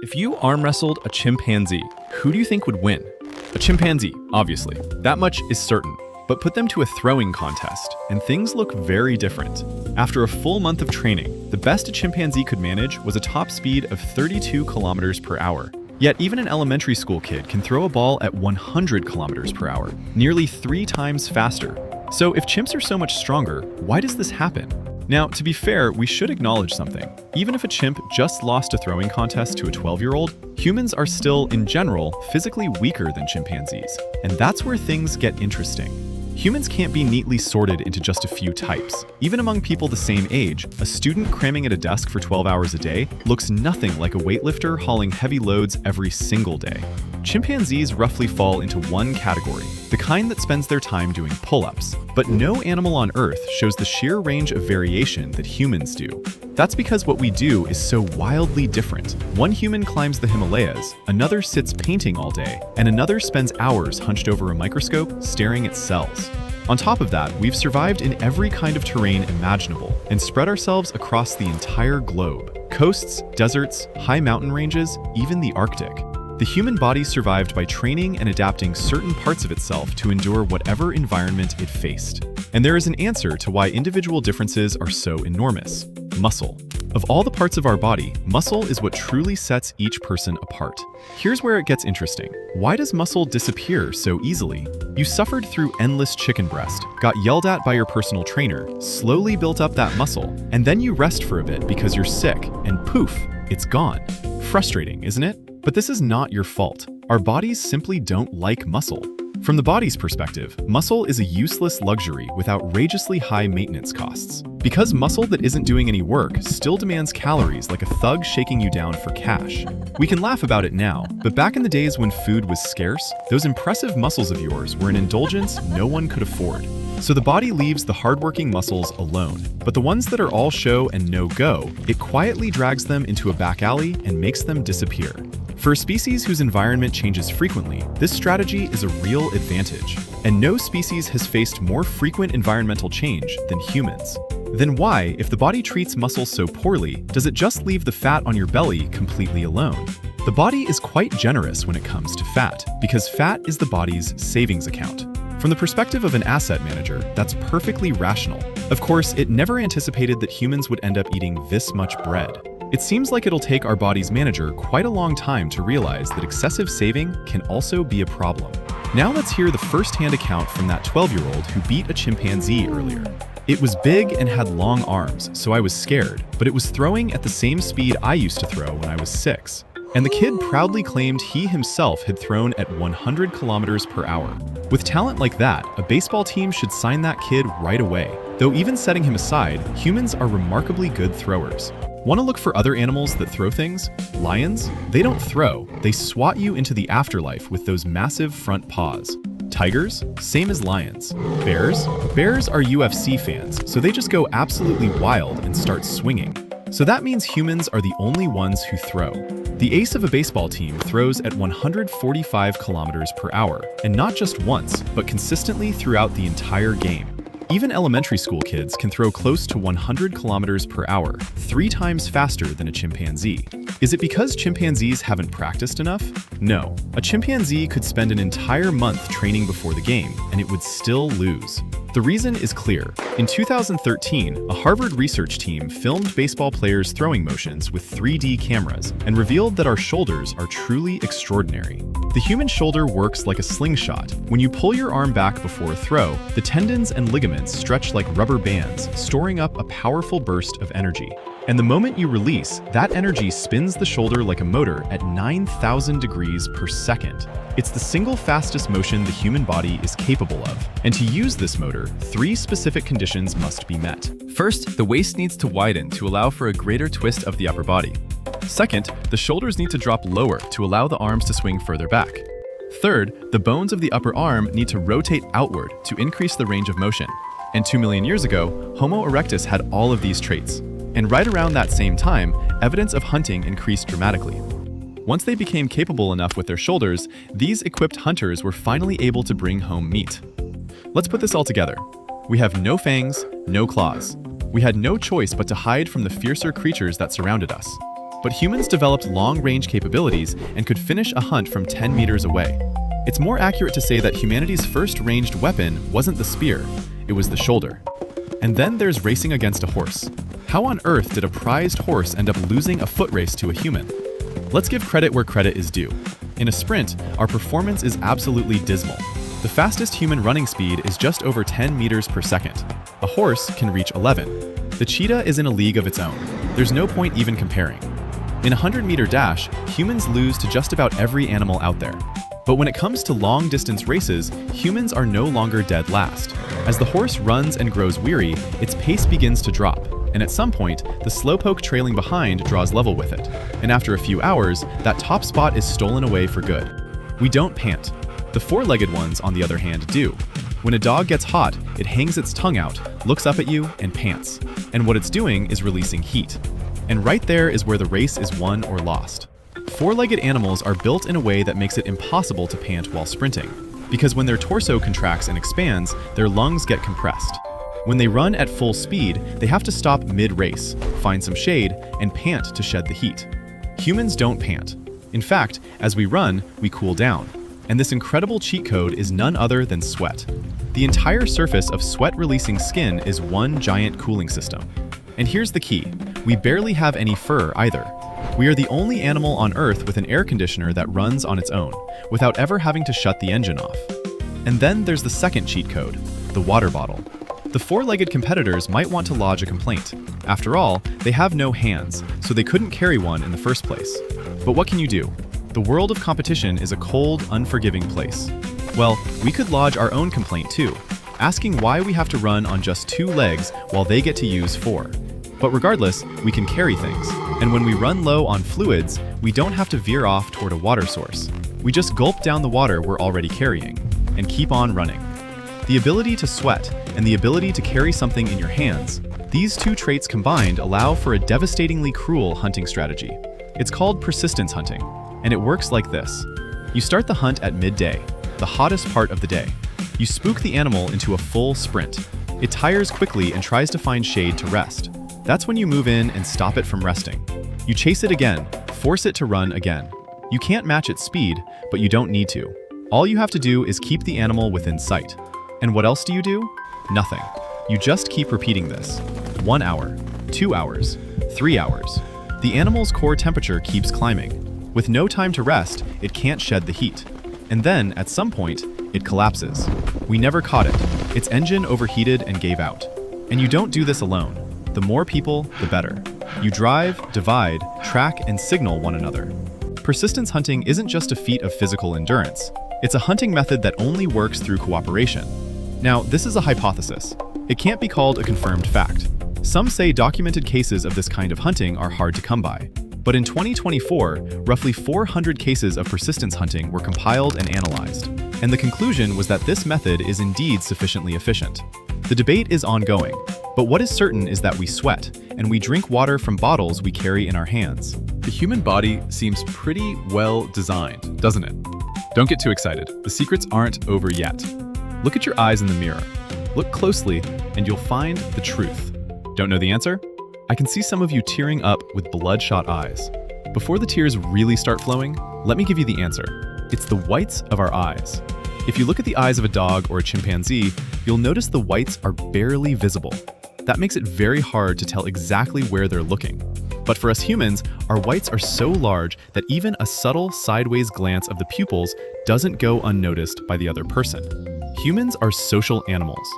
If you arm wrestled a chimpanzee, who do you think would win? A chimpanzee, obviously. That much is certain. But put them to a throwing contest, and things look very different. After a full month of training, the best a chimpanzee could manage was a top speed of 32 kilometers per hour. Yet even an elementary school kid can throw a ball at 100 kilometers per hour, nearly 3 times faster. So if chimps are so much stronger, why does this happen? Now, to be fair, we should acknowledge something. Even if a chimp just lost a throwing contest to a 12-year-old, humans are still, in general, physically weaker than chimpanzees. And that's where things get interesting. Humans can't be neatly sorted into just a few types. Even among people the same age, a student cramming at a desk for 12 hours a day looks nothing like a weightlifter hauling heavy loads every single day. Chimpanzees roughly fall into one category, the kind that spends their time doing pull-ups. But no animal on Earth shows the sheer range of variation that humans do. That's because what we do is so wildly different. One human climbs the Himalayas, another sits painting all day, and another spends hours hunched over a microscope staring at cells. On top of that, we've survived in every kind of terrain imaginable and spread ourselves across the entire globe. Coasts, deserts, high mountain ranges, even the Arctic. The human body survived by training and adapting certain parts of itself to endure whatever environment it faced. And there is an answer to why individual differences are so enormous: muscle. Of all the parts of our body, muscle is what truly sets each person apart. Here's where it gets interesting. Why does muscle disappear so easily? You suffered through endless chicken breast, got yelled at by your personal trainer, slowly built up that muscle, and then you rest for a bit because you're sick, and poof, it's gone. Frustrating, isn't it? But this is not your fault. Our bodies simply don't like muscle. From the body's perspective, muscle is a useless luxury with outrageously high maintenance costs. Because muscle that isn't doing any work still demands calories like a thug shaking you down for cash. We can laugh about it now, but back in the days when food was scarce, those impressive muscles of yours were an indulgence no one could afford. So the body leaves the hardworking muscles alone, but the ones that are all show and no go, it quietly drags them into a back alley and makes them disappear. For a species whose environment changes frequently, this strategy is a real advantage. And no species has faced more frequent environmental change than humans. Then why, if the body treats muscle so poorly, does it just leave the fat on your belly completely alone? The body is quite generous when it comes to fat, because fat is the body's savings account. From the perspective of an asset manager, that's perfectly rational. Of course, it never anticipated that humans would end up eating this much bread. It seems like it'll take our body's manager quite a long time to realize that excessive saving can also be a problem. Now let's hear the first-hand account from that 12-year-old who beat a chimpanzee earlier. It was big and had long arms, so I was scared, but it was throwing at the same speed I used to throw when I was 6. And the kid proudly claimed he himself had thrown at 100 kilometers per hour. With talent like that, a baseball team should sign that kid right away. Though even setting him aside, humans are remarkably good throwers. Want to look for other animals that throw things? Lions? They don't throw, they swat you into the afterlife with those massive front paws. Tigers? Same as lions. Bears? Bears are UFC fans, so they just go absolutely wild and start swinging. So that means humans are the only ones who throw. The ace of a baseball team throws at 145 kilometers per hour, and not just once, but consistently throughout the entire game. Even elementary school kids can throw close to 100 kilometers per hour, 3 times faster than a chimpanzee. Is it because chimpanzees haven't practiced enough? No. A chimpanzee could spend an entire month training before the game, and it would still lose. The reason is clear. In 2013, a Harvard research team filmed baseball players' throwing motions with 3D cameras and revealed that our shoulders are truly extraordinary. The human shoulder works like a slingshot. When you pull your arm back before a throw, the tendons and ligaments stretch like rubber bands, storing up a powerful burst of energy. And the moment you release, that energy spins the shoulder like a motor at 9,000 degrees per second. It's the single fastest motion the human body is capable of. And to use this motor, 3 specific conditions must be met. First, the waist needs to widen to allow for a greater twist of the upper body. Second, the shoulders need to drop lower to allow the arms to swing further back. Third, the bones of the upper arm need to rotate outward to increase the range of motion. And 2 million years ago, Homo erectus had all of these traits. And right around that same time, evidence of hunting increased dramatically. Once they became capable enough with their shoulders, these equipped hunters were finally able to bring home meat. Let's put this all together. We have no fangs, no claws. We had no choice but to hide from the fiercer creatures that surrounded us. but humans developed long-range capabilities and could finish a hunt from 10 meters away. It's more accurate to say that humanity's first ranged weapon wasn't the spear, it was the shoulder. And then there's racing against a horse. How on earth did a prized horse end up losing a foot race to a human? Let's give credit where credit is due. In a sprint, our performance is absolutely dismal. The fastest human running speed is just over 10 meters per second. A horse can reach 11. The cheetah is in a league of its own. There's no point even comparing. In a 100-meter dash, humans lose to just about every animal out there. But when it comes to long-distance races, humans are no longer dead last. As the horse runs and grows weary, its pace begins to drop, and at some point, the slowpoke trailing behind draws level with it. And after a few hours, that top spot is stolen away for good. We don't pant. The four-legged ones, on the other hand, do. When a dog gets hot, it hangs its tongue out, looks up at you, and pants. And what it's doing is releasing heat. And right there is where the race is won or lost. Four-legged animals are built in a way that makes it impossible to pant while sprinting, because when their torso contracts and expands, their lungs get compressed. When they run at full speed, they have to stop mid-race, find some shade, and pant to shed the heat. Humans don't pant. In fact, as we run, we cool down. And this incredible cheat code is none other than sweat. The entire surface of sweat-releasing skin is one giant cooling system. And here's the key: we barely have any fur either. We are the only animal on Earth with an air conditioner that runs on its own, without ever having to shut the engine off. And then there's the second cheat code, the water bottle. The four-legged competitors might want to lodge a complaint. After all, they have no hands, so they couldn't carry one in the first place. But what can you do? The world of competition is a cold, unforgiving place. Well, we could lodge our own complaint too, asking why we have to run on just 2 legs while they get to use 4. But regardless, we can carry things. And when we run low on fluids, we don't have to veer off toward a water source. We just gulp down the water we're already carrying and keep on running. The ability to sweat and the ability to carry something in your hands, these two traits combined allow for a devastatingly cruel hunting strategy. It's called persistence hunting, and it works like this. You start the hunt at midday, the hottest part of the day. You spook the animal into a full sprint. It tires quickly and tries to find shade to rest. That's when you move in and stop it from resting. You chase it again, force it to run again. You can't match its speed, but you don't need to. All you have to do is keep the animal within sight. And what else do? Nothing. You just keep repeating this. 1 hour, 2 hours, 3 hours. The animal's core temperature keeps climbing. With no time to rest, it can't shed the heat. And then, at some point, it collapses. We never caught it. Its engine overheated and gave out. And you don't do this alone. The more people, the better. You drive, divide, track, and signal one another. Persistence hunting isn't just a feat of physical endurance. It's a hunting method that only works through cooperation. Now, this is a hypothesis. It can't be called a confirmed fact. Some say documented cases of this kind of hunting are hard to come by. But in 2024, roughly 400 cases of persistence hunting were compiled and analyzed. And the conclusion was that this method is indeed sufficiently efficient. The debate is ongoing, but what is certain is that we sweat, and we drink water from bottles we carry in our hands. The human body seems pretty well designed, doesn't it? Don't get too excited. The secrets aren't over yet. Look at your eyes in the mirror. Look closely, and you'll find the truth. Don't know the answer? I can see some of you tearing up with bloodshot eyes. Before the tears really start flowing, let me give you the answer. It's the whites of our eyes. If you look at the eyes of a dog or a chimpanzee, you'll notice the whites are barely visible. That makes it very hard to tell exactly where they're looking. But for us humans, our whites are so large that even a subtle sideways glance of the pupils doesn't go unnoticed by the other person. Humans are social animals.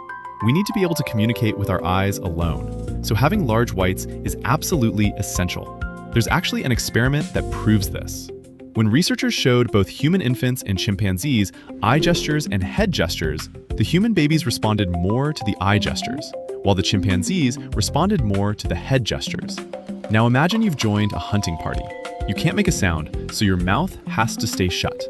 We need to be able to communicate with our eyes alone, so having large whites is absolutely essential. There's actually an experiment that proves this. When researchers showed both human infants and chimpanzees eye gestures and head gestures, the human babies responded more to the eye gestures, while the chimpanzees responded more to the head gestures. Now imagine you've joined a hunting party. You can't make a sound, so your mouth has to stay shut.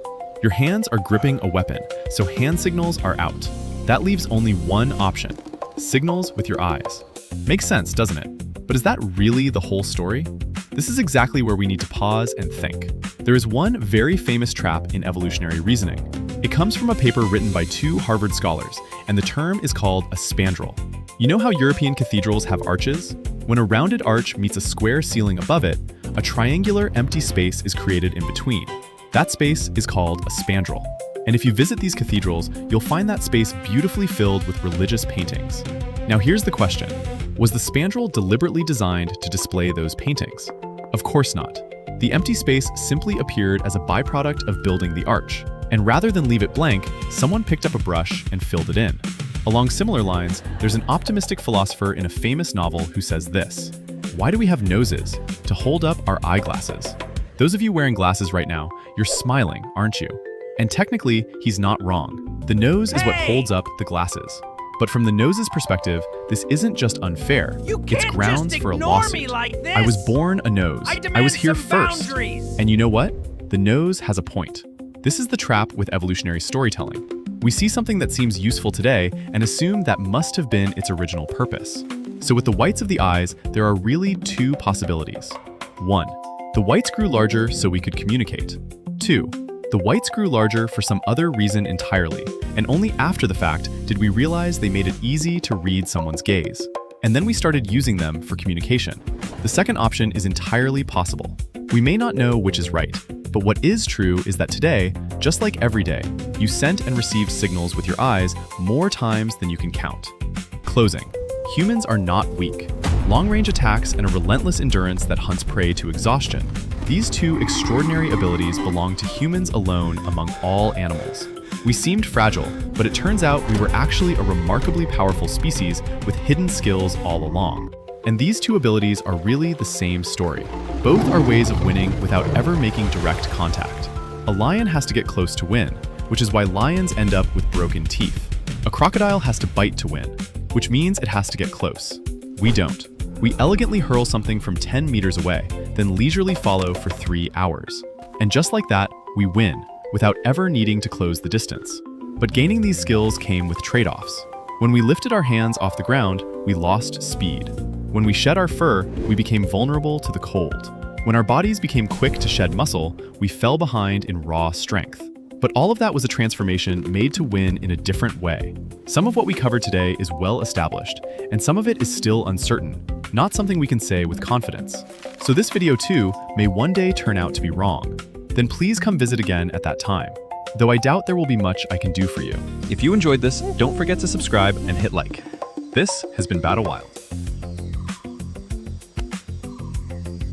Your hands are gripping a weapon, so hand signals are out. That leaves only one option: signals with your eyes. Makes sense, doesn't it? But is that really the whole story? This is exactly where we need to pause and think. There is one very famous trap in evolutionary reasoning. It comes from a paper written by 2 Harvard scholars, and the term is called a spandrel. You know how European cathedrals have arches? When a rounded arch meets a square ceiling above it, a triangular empty space is created in between. That space is called a spandrel. And if you visit these cathedrals, you'll find that space beautifully filled with religious paintings. Now here's the question. Was the spandrel deliberately designed to display those paintings? Of course not. The empty space simply appeared as a byproduct of building the arch. And rather than leave it blank, someone picked up a brush and filled it in. Along similar lines, there's an optimistic philosopher in a famous novel who says this: "Why do we have noses? To hold up our eyeglasses." Those of you wearing glasses right now, you're smiling, aren't you? And technically, he's not wrong. The nose is what holds up the glasses. But from the nose's perspective, this isn't just unfair. It's grounds for a lawsuit. I was born a nose. I was here first. And you know what? The nose has a point. This is the trap with evolutionary storytelling. We see something that seems useful today and assume that must have been its original purpose. So with the whites of the eyes, there are really two possibilities. 1. The whites grew larger so we could communicate. 2. The whites grew larger for some other reason entirely, and only after the fact did we realize they made it easy to read someone's gaze. And then we started using them for communication. The second option is entirely possible. We may not know which is right, but what is true is that today, just like every day, you sent and received signals with your eyes more times than you can count. Closing. Humans are not weak. Long-range attacks and a relentless endurance that hunts prey to exhaustion. These two extraordinary abilities belong to humans alone among all animals. We seemed fragile, but it turns out we were actually a remarkably powerful species with hidden skills all along. And these two abilities are really the same story. Both are ways of winning without ever making direct contact. A lion has to get close to win, which is why lions end up with broken teeth. A crocodile has to bite to win, which means it has to get close. We don't. We elegantly hurl something from 10 meters away, then leisurely follow for 3 hours. And just like that, we win, without ever needing to close the distance. But gaining these skills came with trade-offs. When we lifted our hands off the ground, we lost speed. When we shed our fur, we became vulnerable to the cold. When our bodies became quick to shed muscle, we fell behind in raw strength. But all of that was a transformation made to win in a different way. Some of what we covered today is well established, and some of it is still uncertain, not something we can say with confidence. So this video too may one day turn out to be wrong. Then please come visit again at that time, though I doubt there will be much I can do for you. If you enjoyed this, don't forget to subscribe and hit like. This has been Battle Wild.